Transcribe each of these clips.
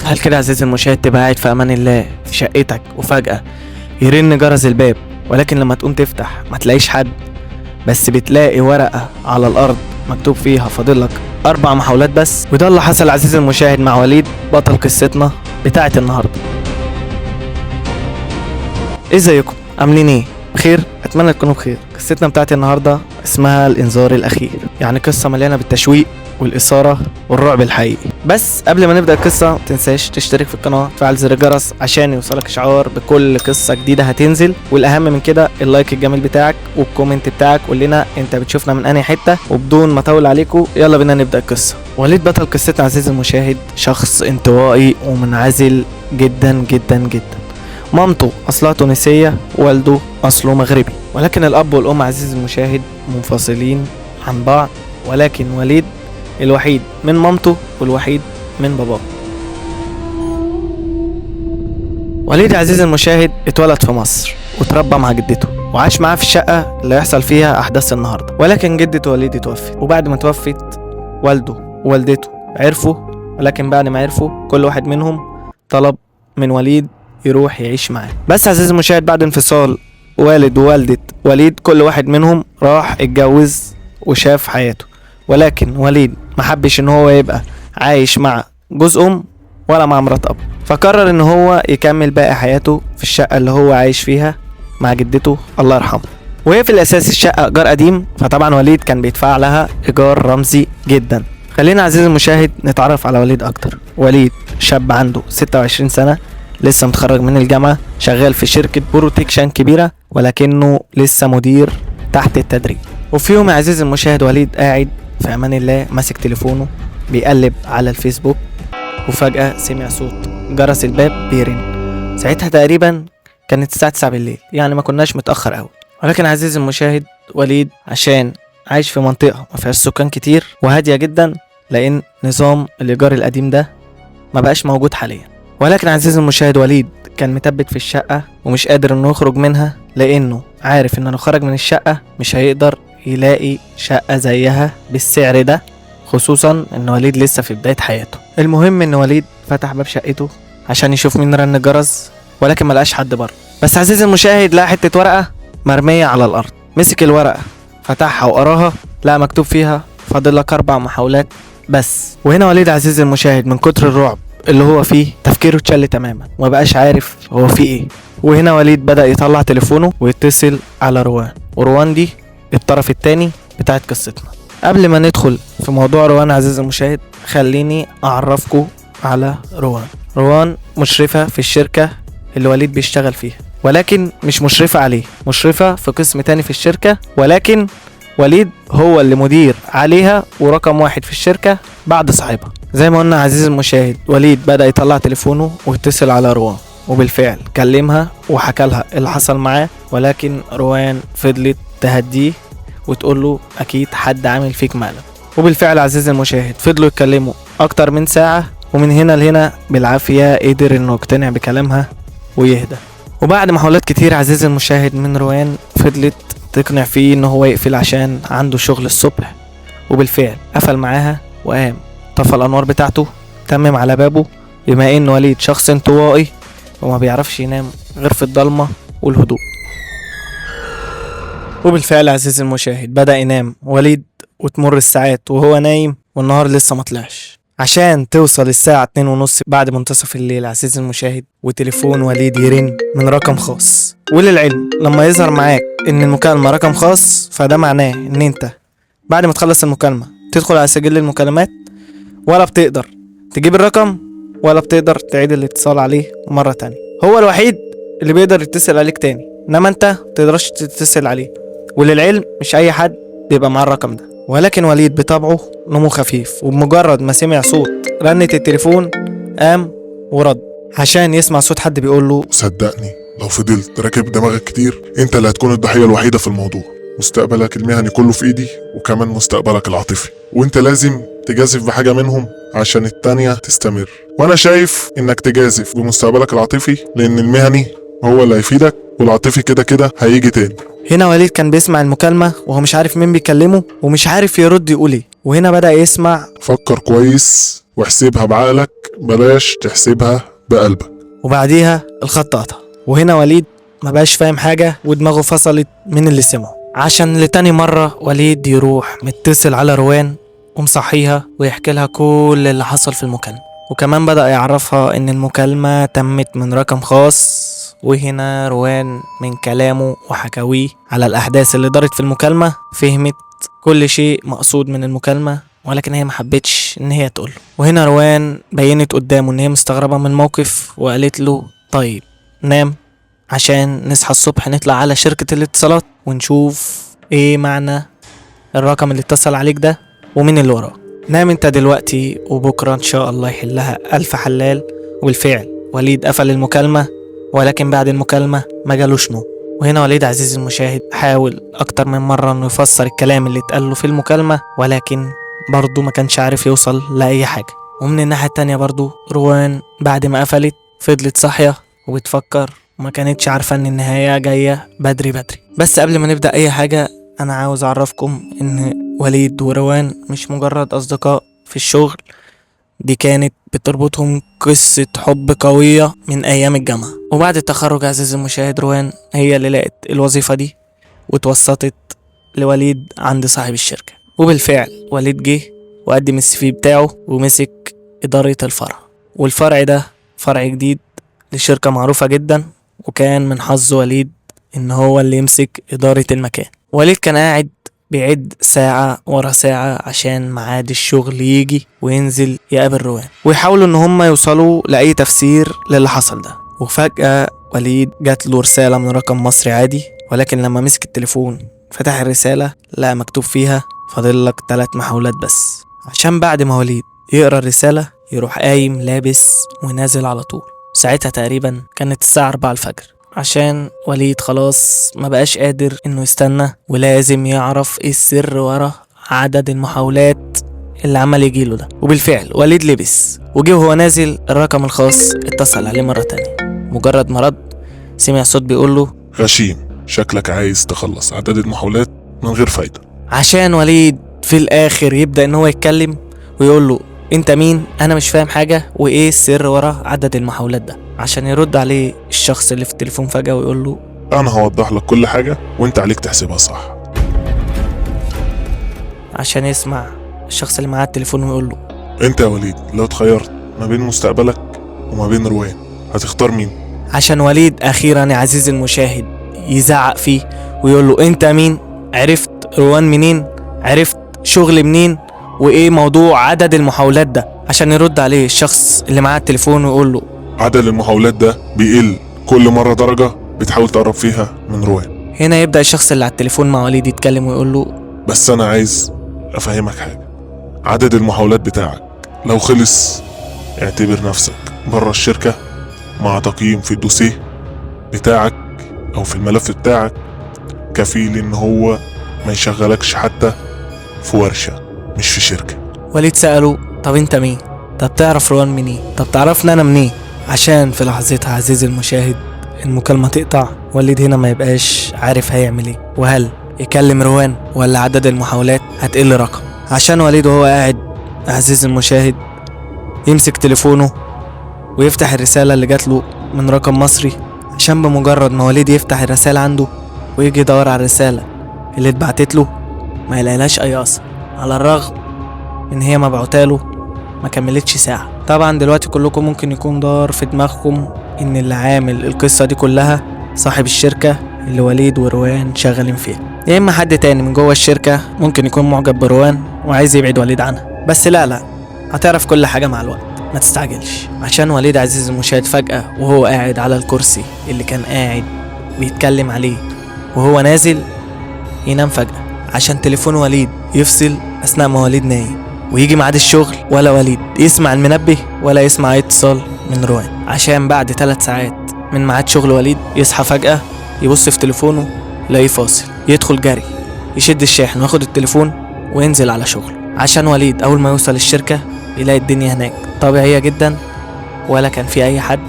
هل كده عزيزي المشاهد تبقى قاعد في امان الله في شقتك وفجأة يرن جرس الباب، ولكن لما تقوم تفتح ما تلاقيش حد، بس بتلاقي ورقة على الارض مكتوب فيها فاضلك 4 محاولات بس؟ وده اللي حصل عزيزي المشاهد مع وليد بطل قصتنا بتاعة النهاردة. ازيكم عاملين ايه؟ بخير؟ اتمنى تكونوا بخير. قصتنا بتاعت النهارده اسمها الانذار الاخير، يعني قصه مليانه بالتشويق والاثاره والرعب الحقيقي. بس قبل ما نبدا القصه متنساش تشترك في القناه وتفعل زر الجرس عشان يوصلك اشعار بكل قصه جديده هتنزل، والاهم من كده اللايك الجميل بتاعك والكومنت بتاعك. قول لنا انت بتشوفنا من انهي حته. وبدون ما اطول عليكم يلا بينا نبدا القصه. وليد بطل قصتنا عزيزي المشاهد شخص انطوائي ومنعزل جدا جدا جدا. مامته أصلها تونسية، والده أصله مغربي، ولكن الأب والأم عزيزي المشاهد منفصلين عن بعض، ولكن وليد الوحيد من مامته والوحيد من باباه. وليد عزيزي المشاهد اتولد في مصر وتربى مع جدته وعاش معاه في الشقة اللي يحصل فيها أحداث النهاردة، ولكن جدة وليد اتوفت، وبعد ما توفت والده ووالدته عرفوا، ولكن بعد ما عرفوا كل واحد منهم طلب من وليد يروح يعيش معاه. بس عزيزي المشاهد بعد انفصال والد ووالدة وليد كل واحد منهم راح اتجوز وشاف حياته، ولكن وليد محبش ان هو يبقى عايش مع جوز ام ولا مع مرات اب، فقرر ان هو يكمل باقي حياته في الشقة اللي هو عايش فيها مع جدته الله يرحمه. وهي في الاساس الشقة ايجار قديم، فطبعا وليد كان بيدفع لها ايجار رمزي جدا. خلينا عزيزي المشاهد نتعرف على وليد اكتر. وليد شاب عنده 26 سنة، لسه متخرج من الجامعة، شغال في شركة بروتكشن كبيرة، ولكنه لسه مدير تحت التدريب. وفي يوم يا عزيزي المشاهد وليد قاعد في امان الله ماسك تليفونه بيقلب على الفيسبوك، وفجأة سمع صوت جرس الباب بيرن. ساعتها تقريبا كانت الساعة 9 بالليل، يعني ما كناش متأخر قوي. ولكن عزيزي المشاهد وليد عشان عايش في منطقة ما فيهاش سكان كتير وهادية جدا، لان نظام الايجار القديم ده ما بقاش موجود حاليا. ولكن عزيزي المشاهد وليد كان متبت في الشقة ومش قادر انه يخرج منها، لانه عارف انه لو خرج من الشقة مش هيقدر يلاقي شقة زيها بالسعر ده، خصوصا ان وليد لسه في بداية حياته. المهم ان وليد فتح باب شقته عشان يشوف مين رن الجرس، ولكن ملقاش حد بره. بس عزيزي المشاهد لقى حتة ورقة مرمية على الارض، مسك الورقة فتحها وقراها، لقى مكتوب فيها فاضلك 4 محاولات بس. وهنا وليد عزيزي المشاهد من كتر الرعب اللي هو فيه تفكيره اتشل تماما وما بقاش عارف هو فيه ايه. وهنا وليد بدأ يطلع تليفونه ويتصل على روان، وروان دي الطرف التاني بتاعت قصتنا. قبل ما ندخل في موضوع روان عزيزي المشاهد خليني اعرفكم على روان. روان مشرفة في الشركة اللي وليد بيشتغل فيها، ولكن مش مشرفة عليه، مشرفة في قسم تاني في الشركة، ولكن وليد هو اللي مدير عليها ورقم 1 في الشركة بعد صاحبها. زي ما قلنا عزيزي المشاهد وليد بدأ يطلع تليفونه ويتصل على روان، وبالفعل كلمها وحكى لها اللي حصل معاه، ولكن روان فضلت تهديه وتقول له اكيد حد عامل فيك مقلب. وبالفعل عزيزي المشاهد فضلوا يتكلموا اكتر من ساعة، ومن هنا لهنا بالعافية قدر انه يقتنع بكلامها ويهدى. وبعد محاولات كتير عزيزي المشاهد من روان فضلت تقنع فيه ان هو يقفل عشان عنده شغل الصبح، وبالفعل قفل معاها وقام طفى الانوار بتاعته، تمم على بابه، بما ان وليد شخص انطوائي وما بيعرفش ينام غير في الضلمه والهدوء. وبالفعل عزيزي المشاهد بدأ ينام وليد، وتمر الساعات وهو نايم والنهار لسه ما طلعش، عشان توصل الساعة 2:30 بعد منتصف الليل عزيزي المشاهد وتليفون وليد يرن من رقم خاص. وللعلم لما يظهر معاك ان المكالمة رقم خاص فده معناه ان انت بعد ما تخلص المكالمة تدخل على سجل المكالمات، ولا بتقدر تجيب الرقم ولا بتقدر تعيد الاتصال عليه مرة تانية. هو الوحيد اللي بيقدر يتصل عليك تاني، انما انت متقدرش تتصل عليه. وللعلم مش اي حد بيبقى معاه الرقم ده. ولكن وليد بطبعه نمو خفيف، وبمجرد ما سمع صوت رنة التليفون قام ورد عشان يسمع صوت حد بيقول له صدقني لو فضلت راكب دماغك كتير انت اللي هتكون الضحية الوحيدة في الموضوع. مستقبلك المهني كله في ايدي، وكمان مستقبلك العاطفي، وانت لازم تجازف بحاجة منهم عشان التانية تستمر. وانا شايف انك تجازف بمستقبلك العاطفي، لان المهني هو اللي هيفيدك، والعاطفي كده كده هيجي تاني. هنا وليد كان بيسمع المكالمة وهو مش عارف مين بيكلمه ومش عارف يرد يقول ايه. وهنا بدأ يسمع فكر كويس واحسبها بعقلك، بلاش تحسبها بقلبك. وبعديها الخط قطع، وهنا وليد ما بقاش فاهم حاجة ودماغه فصلت من اللي سمعه. عشان لتاني مرة وليد يروح متصل على روان ومصحيها ويحكي لها كل اللي حصل في المكالمة، وكمان بدأ يعرفها ان المكالمة تمت من رقم خاص. وهنا روان من كلامه وحكاويه على الأحداث اللي دارت في المكالمة فهمت كل شيء مقصود من المكالمة، ولكن هي محبتش ان هي تقوله. وهنا روان بينت قدامه ان هي مستغربة من الموقف وقالت له طيب نام عشان نصحى الصبح نطلع على شركة الاتصالات ونشوف ايه معنى الرقم اللي اتصل عليك ده ومين اللي وراه. نام انت دلوقتي وبكرة ان شاء الله يحلها ألف حلال. وبالفعل وليد قفل المكالمة، ولكن بعد المكالمة ما جالوش نوم. وهنا وليد عزيزي المشاهد حاول اكتر من مرة انه يفسر الكلام اللي اتقاله في المكالمة، ولكن برضه ما كانش عارف يوصل لأي حاجة. ومن الناحية التانية برضه روان بعد ما قفلت فضلت صاحية وبتفكر، وما كانتش عارفة ان النهاية جاية بدري بدري. بس قبل ما نبدأ اي حاجة انا عاوز اعرفكم ان وليد وروان مش مجرد اصدقاء في الشغل، دي كانت بتربطهم قصة حب قوية من ايام الجامعة. وبعد التخرج عزيزي المشاهد روان هي اللي لقت الوظيفة دي وتوسطت لوليد عند صاحب الشركة. وبالفعل وليد جه وقدم السي في بتاعه ومسك إدارة الفرع، والفرع ده فرع جديد لشركة معروفة جدا، وكان من حظ وليد ان هو اللي يمسك إدارة المكان. وليد كان قاعد بيعد ساعة ورا ساعة عشان ميعاد الشغل يجي وينزل يقابل روان، ويحاولوا ان هم يوصلوا لأي تفسير للي حصل ده. وفجأة وليد جات له رسالة من رقم مصري عادي، ولكن لما مسك التليفون فتح الرسالة لقى مكتوب فيها فاضل لك 3 محاولات بس. عشان بعد ما وليد يقرأ الرسالة يروح قايم لابس ونازل على طول. ساعتها تقريبا كانت الساعة 4 الفجر، عشان وليد خلاص ما بقاش قادر انه يستنى ولازم يعرف ايه السر ورا عدد المحاولات اللي عمال يجيله ده. وبالفعل وليد لبس وجه وهو نازل الرقم الخاص اتصل عليه مرة تانية. مجرد ما رد سمع صوت بيقول له غشيم، شكلك عايز تخلص عدد المحاولات من غير فايدة. عشان وليد في الاخر يبدأ ان هو يتكلم ويقول له انت مين؟ انا مش فاهم حاجة، وايه السر ورا عدد المحاولات ده؟ عشان يرد عليه الشخص اللي في التليفون فجأة ويقول له انا هوضح لك كل حاجة وانت عليك تحسبها صح. عشان يسمع الشخص اللي معاه التليفون ويقول له انت يا وليد لو اتخيرت ما بين مستقبلك وما بين روان هتختار مين؟ عشان وليد اخيرا يا عزيزي المشاهد يزعق فيه ويقول له انت مين؟ عرفت روان منين؟ عرفت شغل منين؟ وايه موضوع عدد المحاولات ده؟ عشان يرد عليه الشخص اللي معاه التليفون ويقول له عدد المحاولات ده بيقل كل مرة درجة بتحاول تقرب فيها من روان. هنا يبدأ الشخص اللي على التليفون مع وليد يتكلم ويقول له بس انا عايز افهمك حاجة، عدد المحاولات بتاعك لو خلص اعتبر نفسك بره الشركة مع تقييم في الدوسيه بتاعك او في الملف بتاعك كفيل ان هو ما يشغلكش حتى في ورشة مش في شركة. وليد سأله طب انت مين؟ طب تعرف روان منين؟ طب تعرفني انا منين؟ عشان في لحظتها عزيزي المشاهد المكالمة تقطع. وليد هنا ما يبقاش عارف هيعمل ايه، وهل يكلم روان ولا عدد المحاولات هتقل رقم. عشان وليد وهو قاعد عزيزي المشاهد يمسك تليفونه ويفتح الرسالة اللي جات له من رقم مصري، عشان بمجرد ما وليد يفتح الرسالة عنده ويجي يدور على الرسالة اللي اتبعتت له ما يلاقيلهاش اي اثر، على الرغم ان هي مبعوتاله ما كملتش ساعة. طبعا دلوقتي كلكم ممكن يكون دار في دماغكم ان اللي عامل القصة دي كلها صاحب الشركة اللي وليد وروان شغالين فيها، يا اما حد تاني من جوه الشركة ممكن يكون معجب بروان وعايز يبعد وليد عنها. بس لا هتعرف كل حاجة مع الوقت، ما تستعجلش. عشان وليد عزيز المشاهد فجأة وهو قاعد على الكرسي اللي كان قاعد بيتكلم عليه وهو نازل ينام فجأة، عشان تليفون وليد يفصل اثناء ما وليد نايم، ويجي ميعاد الشغل ولا وليد يسمع المنبه ولا يسمع اي اتصال من روان. عشان بعد 3 ساعات من ميعاد شغل وليد يصحى فجأة يبص في تليفونه يلاقيه فاصل، يدخل جري يشد الشاحن وياخد التليفون وينزل على شغله. عشان وليد اول ما يوصل الشركة يلاقي الدنيا هناك طبيعية جدا ولا كان في اي حد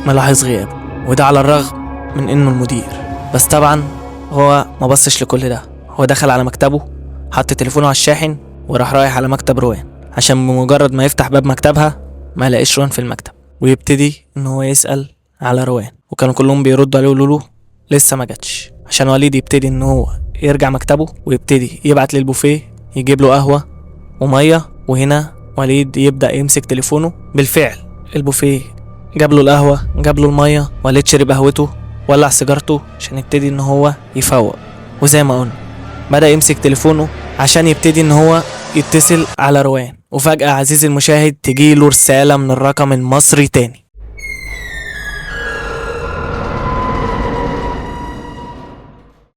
ملاحظ غيابه، وده على الرغم من انه المدير. بس طبعا هو ما بصش لكل ده، هو دخل على مكتبه حط تليفونه على الشاحن وراح رايح على مكتب روان عشان بمجرد ما يفتح باب مكتبها ما يلاقيش روان في المكتب، ويبتدي ان هو يسأل على روان، وكانوا كلهم بيردوا عليه ويقولوا له لسه ما جاتش. عشان وليد يبتدي ان هو يرجع مكتبه ويبتدي يبعت للبوفيه يجيب له قهوة ومية. وهنا وليد يبدأ يمسك تليفونه. بالفعل البوفيه جاب له القهوة، جاب له المية، وليد شرب قهوته، ولع سيجارته عشان يبتدي ان هو يفوق. وزي ما قلنا بدأ يمسك تليفونه عشان يبتدي ان هو يتصل على روان. وفجأة عزيزي المشاهد تجيله رسالة من الرقم المصري تاني.